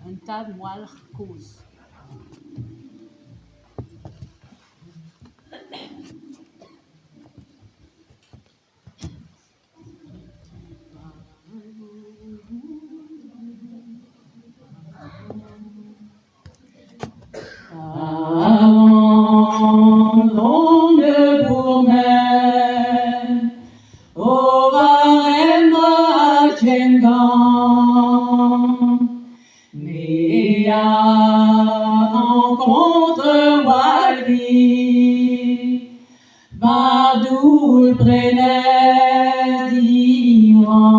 un tas de moelle cause. Longue gourmet, au varema gengan, mais à rencontre wali, Badoul prenait d'Iran.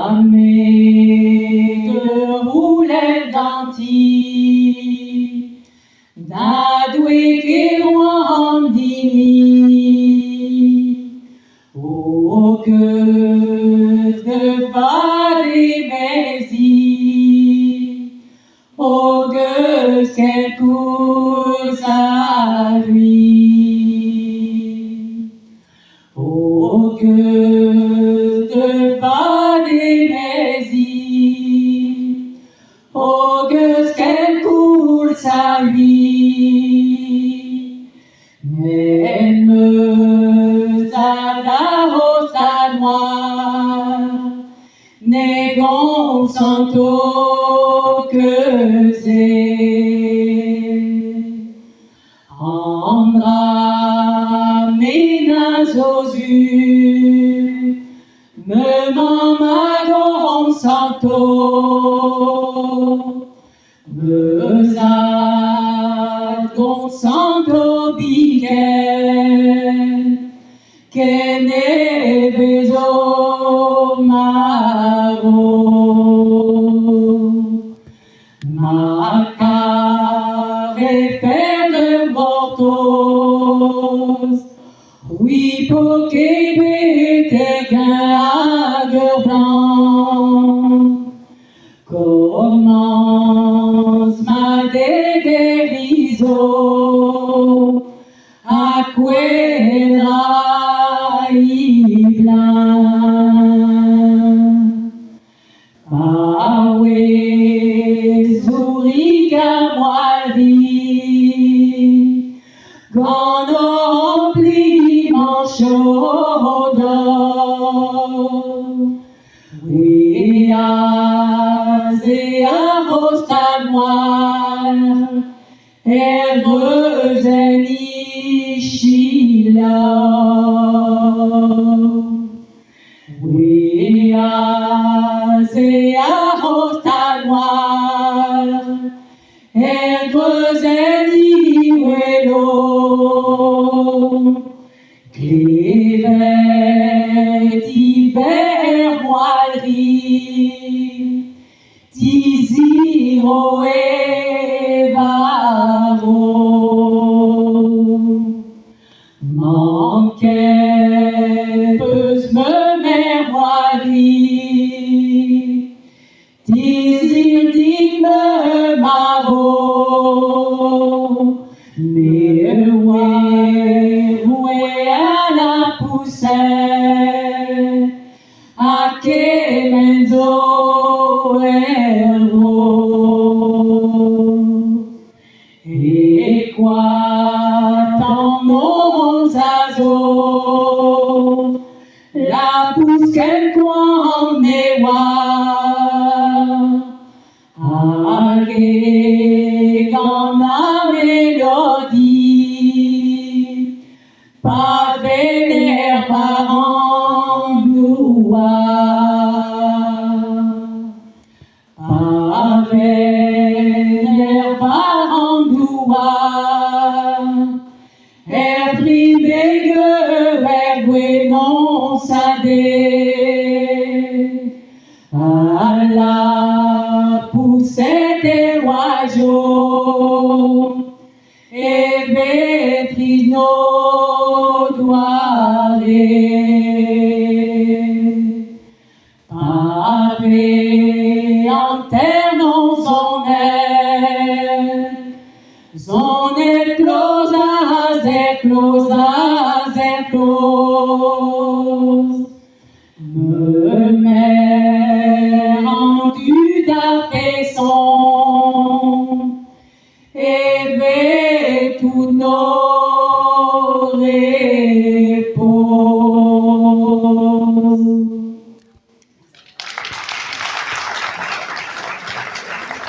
Amé de roulette d'anti, d'adoué kérouandini, au que de fadé bézi, au que c'est pour sa vie, au que de fadé bézi, au que c'est pour sa vie, mais me s'adaro sa noire, négon santo que c'est. Andra menas aux yeux, me mamagon santo, me zadgon santo biquet, que ne beso maro. Macar de mortos, oui, pour qu'il t'ait qu'un blanc. Commence ma dériso, à quella blanc. Zuriga moili, quand on remplit mon chaud d'or. Oui, à Rostanoir, heureuse Nichila. Oui, à Rostanoir, heureuse Nichila. Clivet d'hiver moilerie, Tiziro et Varo. Manquait peuse me mermoirie, Tizir dit me maro. Mais où est à la poussière, à Kemenzo héros. Et quoi tant mon zazo, la pousse qu'elle coin mewa, allez dans la mélodie, pas vénère par en pas vénère par en every bigger egg non sade, à la poussette et oiseau, et vétrino doiré. Ave en terre non son close, me met Yahweh.